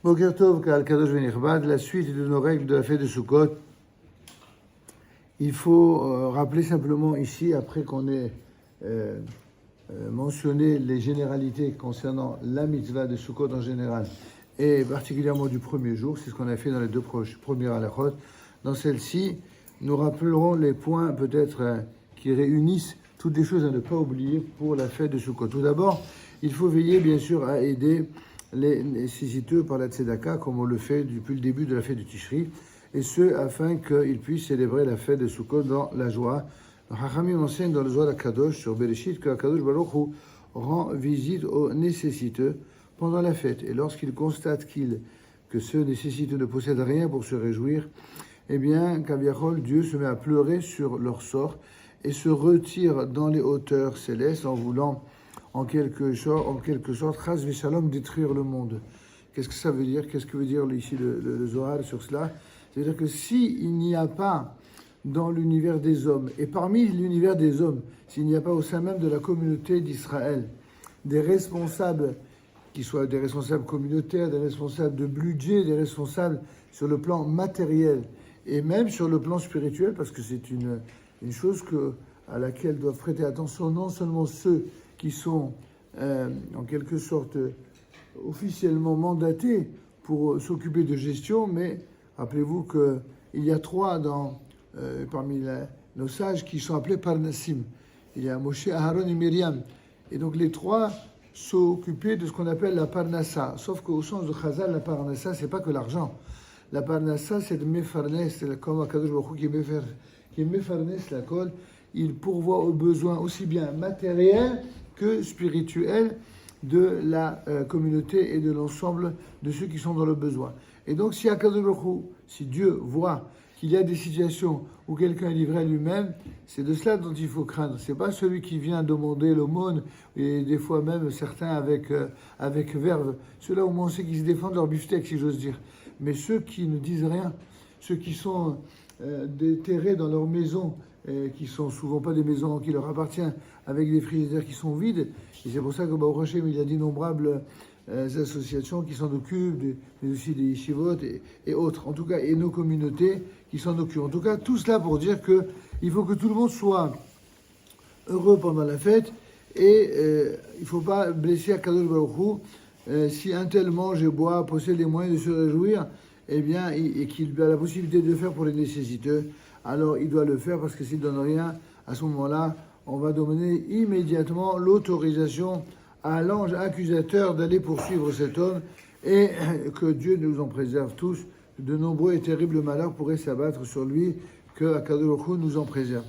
Boker Tov, Kal Kadosh Venichbad, la suite de nos règles de la fête de Sukkot. Il faut rappeler simplement ici, après qu'on ait mentionné les généralités concernant la mitzvah de Sukkot en général, et particulièrement du premier jour, c'est ce qu'on a fait dans les deux premières halachot. Dans celle-ci, nous rappellerons les points peut-être qui réunissent toutes les choses à ne pas oublier pour la fête de Sukkot. Tout d'abord, il faut veiller bien sûr à aider les nécessiteux par la tzedaka, comme on le fait depuis le début de la fête du Tishri, et ce, afin qu'ils puissent célébrer la fête de Sukkot dans la joie. Le Chachamim enseigne dans le Zohar Kadosh sur Bereshit que Kadosh Baruch Hu rend visite aux nécessiteux pendant la fête. Et lorsqu'il constate que ceux nécessiteux ne possèdent rien pour se réjouir, eh bien, Kaviachol, Dieu se met à pleurer sur leur sort et se retire dans les hauteurs célestes en voulant, en quelque sorte, Chas V'Shalom, détruire le monde. Qu'est-ce que ça veut dire? Qu'est-ce que veut dire ici le Zohar sur cela? C'est-à-dire que s'il n'y a pas dans l'univers des hommes, et parmi l'univers des hommes, s'il n'y a pas au sein même de la communauté d'Israël, des responsables, qui soient des responsables communautaires, des responsables de budget, des responsables sur le plan matériel, et même sur le plan spirituel, parce que c'est une chose à laquelle doivent prêter attention non seulement ceux qui sont en quelque sorte officiellement mandatés pour s'occuper de gestion, mais rappelez-vous qu'il y a trois parmi nos sages qui sont appelés Parnassim. Il y a Moshe, Aaron et Myriam. Et donc les trois s'occupaient de ce qu'on appelle la Parnassa. Sauf qu'au sens de Chazal, la Parnassa, c'est pas que l'argent. La Parnassa, c'est de Mefarnes, c'est comme Akadosh Baruch Hu qui est Mefarnes la colle. Il pourvoit aux besoins aussi bien matériels que spirituels de la communauté et de l'ensemble de ceux qui sont dans le besoin. Et donc, si Akadosh Baruch Hu, si Dieu voit qu'il y a des situations où quelqu'un est livré à lui-même, c'est de cela dont il faut craindre. C'est pas celui qui vient demander l'aumône, et des fois même certains avec verve. Ceux-là, au moins, on sait qu'ils se défendent leur beefsteak, si j'ose dire. Mais ceux qui ne disent rien, ceux qui sont déterrés dans leur maison, qui sont souvent pas des maisons qui leur appartiennent, avec des frigidaires qui sont vides, et c'est pour ça que Baruch Hashem, il y a d'innombrables associations qui s'en occupent, mais aussi des yeshivot et autres, en tout cas, et nos communautés qui s'en occupent. En tout cas, tout cela pour dire qu'il faut que tout le monde soit heureux pendant la fête, et il ne faut pas blesser Akadosh Baruch Hu. Si un tel mange et boit, possède les moyens de se réjouir, eh bien, et qu'il a la possibilité de le faire pour les nécessiteux, alors il doit le faire, parce que s'il ne donne rien, à ce moment-là, on va donner immédiatement l'autorisation à l'ange accusateur d'aller poursuivre cet homme, et que Dieu nous en préserve tous. De nombreux et terribles malheurs pourraient s'abattre sur lui, que Akadosh Baruch Hu nous en préserve.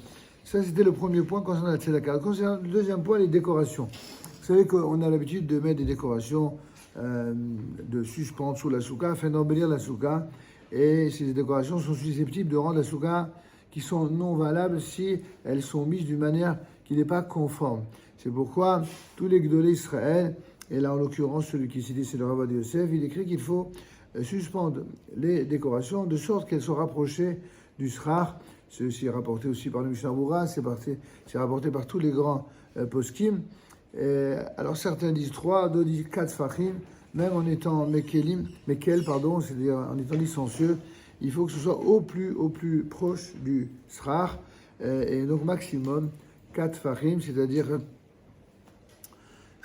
Ça, c'était le premier point concernant la tzedaka. Concernant le deuxième point, les décorations. Vous savez qu'on a l'habitude de mettre des décorations de suspendre sous la souka afin d'embellir la souka, et ces décorations sont susceptibles de rendre la souka qui sont non valables si elles sont mises d'une manière qui n'est pas conforme. C'est pourquoi tous les Gdolé Israël, et là en l'occurrence celui qui s'est dit c'est le Rav Ovadia Yosef, il écrit qu'il faut suspendre les décorations de sorte qu'elles soient rapprochées du Srar. C'est aussi rapporté aussi par le Mishnah Berurah, c'est rapporté par tous les grands poskim. Alors certains disent 3, d'autres disent 4 fachim, même en étant mekel, c'est-à-dire en étant licencieux, il faut que ce soit au plus proche du Srar, et donc maximum 4 fachim, c'est-à-dire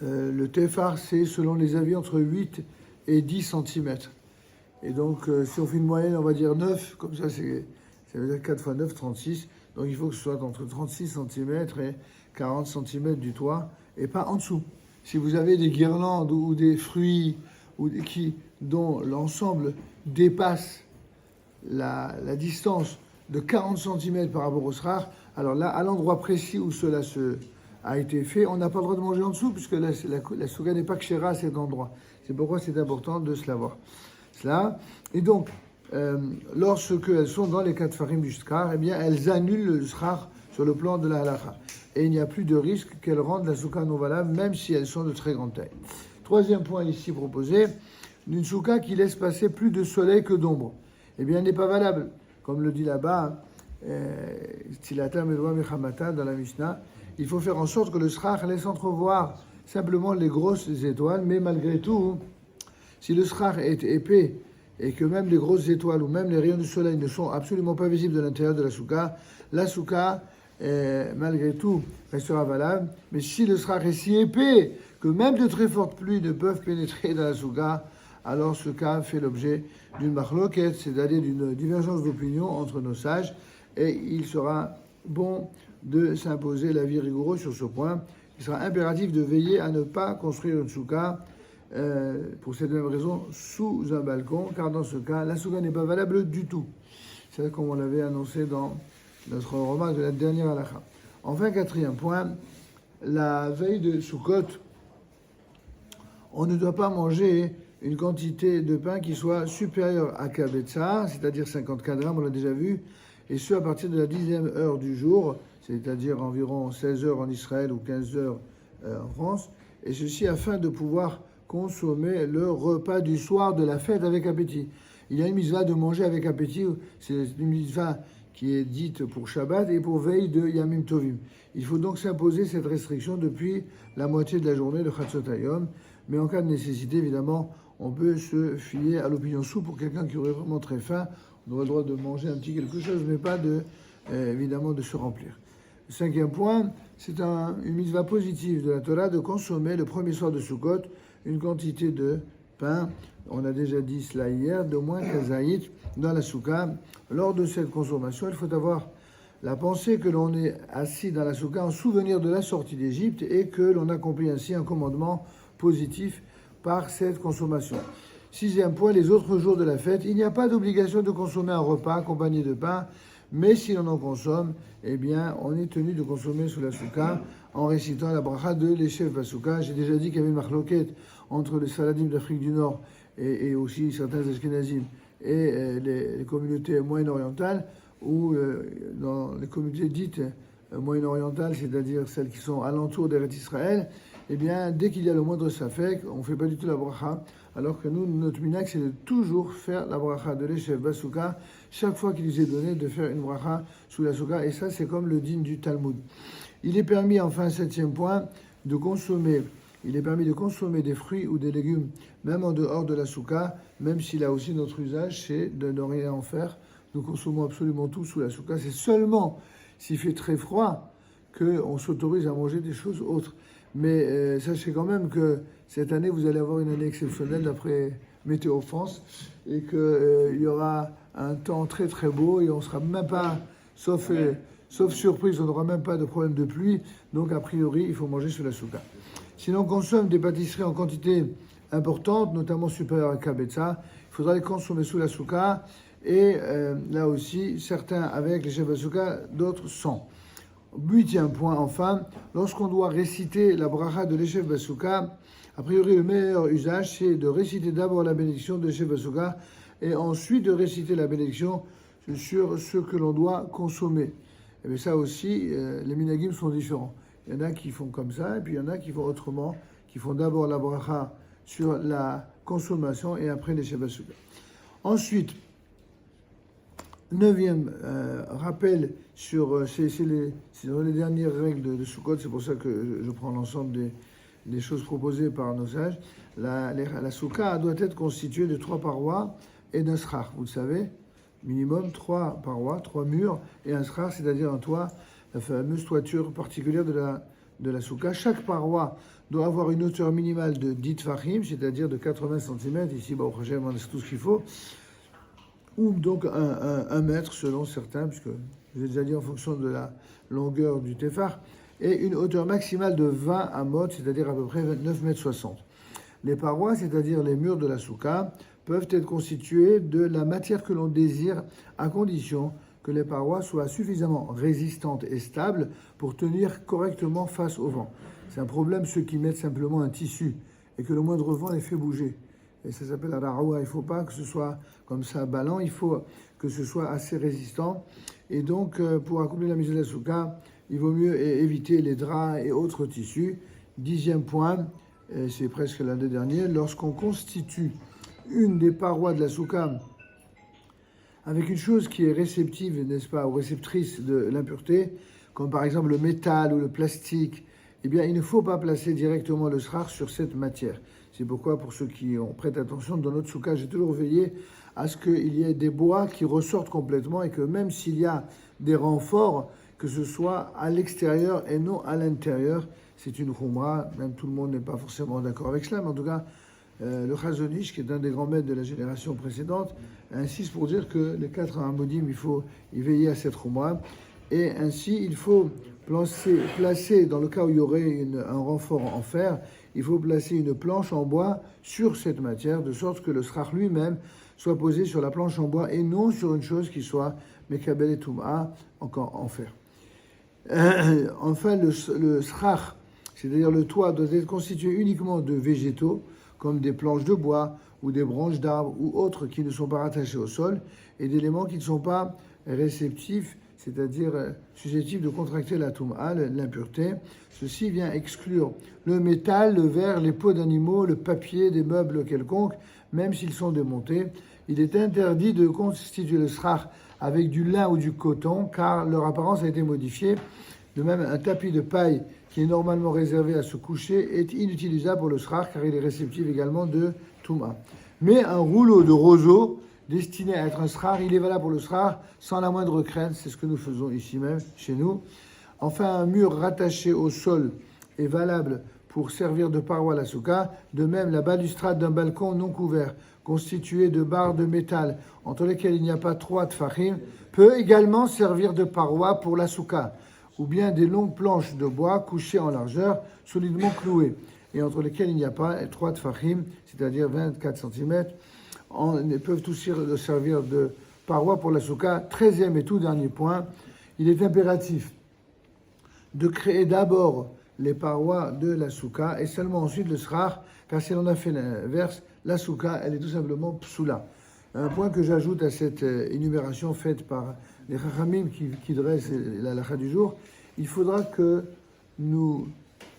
le tefar, c'est selon les avis entre 8 et 10 cm. Et donc, si on fait une moyenne, on va dire 9, comme ça veut dire 4 fois 9, 36. Donc il faut que ce soit entre 36 cm et 40 cm du toit, et pas en dessous. Si vous avez des guirlandes ou des fruits dont l'ensemble dépasse la distance de 40 cm par rapport au srar, alors là, à l'endroit précis où cela a été fait, on n'a pas le droit de manger en dessous, puisque la souga n'est pas kshera à cet endroit. C'est pourquoi c'est important de se l'avoir. Et donc, lorsque elles sont dans les 4 farim du shkar, eh bien, elles annulent le shkar sur le plan de la halakha. Et il n'y a plus de risque qu'elles rendent la souka non valable, même si elles sont de très grande taille. Troisième point ici proposé, une souka qui laisse passer plus de soleil que d'ombre, eh bien, elle n'est pas valable. Comme le dit là-bas, Tilata Medwa Mechamata dans la Mishnah, il faut faire en sorte que le shkar laisse entrevoir simplement les grosses étoiles, mais malgré tout, si le shrach est épais et que même les grosses étoiles ou même les rayons du soleil ne sont absolument pas visibles de l'intérieur de la souka, malgré tout, restera valable. Mais si le shrach est si épais que même de très fortes pluies ne peuvent pénétrer dans la souka, alors ce cas fait l'objet d'une machloket, c'est-à-dire d'une divergence d'opinion entre nos sages, et il sera bon de s'imposer l'avis rigoureux sur ce point. Il sera impératif de veiller à ne pas construire une souka, pour cette même raison, sous un balcon, car dans ce cas, la souka n'est pas valable du tout. C'est comme on l'avait annoncé dans notre remarque de la dernière halakha. Enfin, quatrième point, la veille de Sukkot, on ne doit pas manger une quantité de pain qui soit supérieure à Kabetza, c'est-à-dire 54 grammes, on l'a déjà vu, et ce à partir de la 10e heure du jour, c'est-à-dire environ 16 heures en Israël ou 15 heures en France, et ceci afin de pouvoir consommer le repas du soir de la fête avec appétit. Il y a une mitzvah de manger avec appétit, c'est une mitzvah qui est dite pour Shabbat et pour veille de Yamim Tovim. Il faut donc s'imposer cette restriction depuis la moitié de la journée de Chatzot Hayom, mais en cas de nécessité, évidemment, on peut se fier à l'opinion souple pour quelqu'un qui aurait vraiment très faim. On aurait le droit de manger un petit quelque chose, mais pas évidemment de se remplir. Le cinquième point, c'est une mitzvah positive de la Torah de consommer le premier soir de Sukkot une quantité de pain, on a déjà dit cela hier, d'au moins kazaït dans la souka. Lors de cette consommation, il faut avoir la pensée que l'on est assis dans la souka en souvenir de la sortie d'Égypte et que l'on accomplit ainsi un commandement positif par cette consommation. Sixième point, les autres jours de la fête, il n'y a pas d'obligation de consommer un repas accompagné de pain, mais si l'on en consomme, eh bien, on est tenu de consommer sous la souka en récitant la bracha de l'Eshev Basouka. J'ai déjà dit qu'il y avait une marloquette entre les Faladim d'Afrique du Nord et aussi certains Ashkenazim et les communautés moyen-orientales, ou dans les communautés dites moyen-orientales, c'est-à-dire celles qui sont alentours d'Eretz Israël, eh bien, dès qu'il y a le moindre safek, on ne fait pas du tout la bracha, alors que nous, notre minak, c'est de toujours faire la bracha de l'Eshev Basouka, chaque fois qu'il nous est donné de faire une bracha sous la souka, et ça, c'est comme le din du Talmud. Il est permis, enfin, septième point, de consommer des fruits ou des légumes, même en dehors de la souka, même si là aussi notre usage, c'est de ne rien en faire. Nous consommons absolument tout sous la souka. C'est seulement s'il fait très froid qu'on s'autorise à manger des choses autres. Mais sachez quand même que cette année, vous allez avoir une année exceptionnelle d'après Météo France et qu'il y aura un temps très très beau et on ne sera même pas, sauf surprise, on n'aura même pas de problème de pluie. Donc a priori, il faut manger sous la souka. Si l'on consomme des pâtisseries en quantité importante, notamment supérieure à Kabetza, il faudra les consommer sous la souka. Et là aussi, certains avec les chefs de souka, d'autres sans. Huitième point, enfin, lorsqu'on doit réciter la bracha de l'Eshev Basouka, a priori, le meilleur usage, c'est de réciter d'abord la bénédiction de l'Eshev Basouka et ensuite de réciter la bénédiction sur ce que l'on doit consommer. Et bien ça aussi, les minagim sont différents. Il y en a qui font comme ça, et puis il y en a qui font autrement, qui font d'abord la bracha sur la consommation et après l'Eshev Basouka. Ensuite, neuvième rappel sur c'est les dernières règles de Sukkot, c'est pour ça que je prends l'ensemble des choses proposées par nos sages. La Souka doit être constituée de 3 parois et d'un shrach, vous le savez, minimum 3 parois, 3 murs et un shrach, c'est-à-dire un toit, la fameuse toiture particulière de la Souka. Chaque paroi doit avoir une hauteur minimale de 10 tfachim, c'est-à-dire de 80 cm, ici, au projet, on a tout ce qu'il faut, ou donc un mètre selon certains, puisque je vous ai déjà dit en fonction de la longueur du téphar, et une hauteur maximale de 20 amot, c'est-à-dire à peu près 29 mètres 60. Les parois, c'est-à-dire les murs de la souka, peuvent être constitués de la matière que l'on désire, à condition que les parois soient suffisamment résistantes et stables pour tenir correctement face au vent. C'est un problème ceux qui mettent simplement un tissu et que le moindre vent les fait bouger. Et ça s'appelle la raoua. Il ne faut pas que ce soit comme ça ballant, il faut que ce soit assez résistant. Et donc, pour accomplir la mise de la souka, il vaut mieux éviter les draps et autres tissus. 10e point, c'est presque l'un des derniers, lorsqu'on constitue une des parois de la souka avec une chose qui est réceptive, n'est-ce pas, ou réceptrice de l'impureté, comme par exemple le métal ou le plastique, eh bien, il ne faut pas placer directement le srach sur cette matière. C'est pourquoi, pour ceux qui ont prêté attention, dans notre soukha, j'ai toujours veillé à ce qu'il y ait des bois qui ressortent complètement et que même s'il y a des renforts, que ce soit à l'extérieur et non à l'intérieur. C'est une khumra, même tout le monde n'est pas forcément d'accord avec cela, mais en tout cas, le Chazon Ish, qui est un des grands maîtres de la génération précédente, insiste pour dire que les 4 Amodim, il faut y veiller à cette khumra. Et ainsi, il faut placer, dans le cas où il y aurait un renfort en fer, il faut placer une planche en bois sur cette matière, de sorte que le srach lui-même soit posé sur la planche en bois et non sur une chose qui soit mekabel et toum'a, encore en fer. Enfin, le srach, c'est-à-dire le toit, doit être constitué uniquement de végétaux, comme des planches de bois ou des branches d'arbres ou autres qui ne sont pas rattachés au sol, et d'éléments qui ne sont pas réceptifs, c'est-à-dire susceptibles de contracter la toum'a, l'impureté. Ceci vient exclure le métal, le verre, les peaux d'animaux, le papier, des meubles quelconques, même s'ils sont démontés. Il est interdit de constituer le srach avec du lin ou du coton, car leur apparence a été modifiée. De même, un tapis de paille qui est normalement réservé à se coucher est inutilisable pour le srach, car il est réceptif également de toum'a. Mais un rouleau de roseau destiné à être un srach, il est valable pour le srach sans la moindre crainte. C'est ce que nous faisons ici même, chez nous. Enfin, un mur rattaché au sol est valable pour servir de paroi à la soukha. De même, la balustrade d'un balcon non couvert, constitué de barres de métal entre lesquelles il n'y a pas 3 tfachim, peut également servir de paroi pour la soukha, ou bien des longues planches de bois couchées en largeur, solidement clouées, et entre lesquelles il n'y a pas 3 tfachim, c'est-à-dire 24 cm, peuvent aussi servir de paroi pour la soukha. 13e et tout dernier point, il est impératif de créer d'abord les parois de la soukha et seulement ensuite le srach, car si l'on a fait l'inverse, la soukha, elle est tout simplement psoula. Un point que j'ajoute à cette énumération faite par les chachamim qui dressent la halakha du jour, il faudra que nous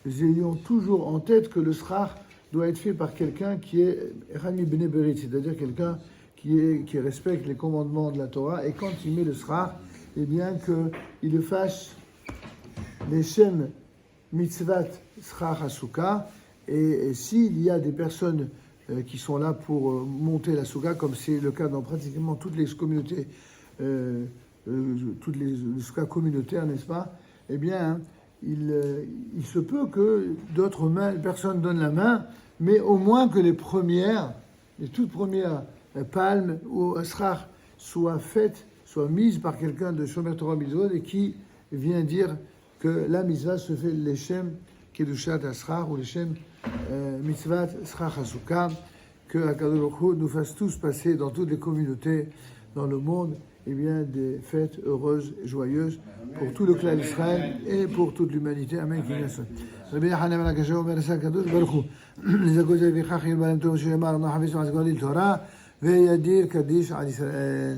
ayons toujours en tête que le srach doit être fait par quelqu'un qui est Rami Bnei Berit, c'est-à-dire quelqu'un qui respecte les commandements de la Torah, et quand il met le srach, eh bien qu'il le fasse les shem mitzvat srach asouka, et s'il y a des personnes qui sont là pour monter la soukha, comme c'est le cas dans pratiquement toutes les communautés, toutes les soukhas communautaires, n'est-ce pas? Eh bien, il se peut que d'autres personnes donnent la main, mais au moins que les toutes premières palmes ou srach soient mises par quelqu'un de Shomer Torah Mitzvot et qui vient dire que la mitzvah se fait l'Eshem Kedushat Asrach ou l'Eshem Mitzvat Srach Asouka, que Akadosh Baruch Hu nous fasse tous passer dans toutes les communautés dans le monde, eh bien, des fêtes heureuses et joyeuses pour tout le clan d'Israël et pour toute l'humanité. Amen. רבי יחנן בן הקשה אומר עשה הקדוש ברוך הוא לזכות לפיכך ירבלם טוב שיאמר אנחנו חפצנו על זכות לתורה וידיר קדיש על ישראל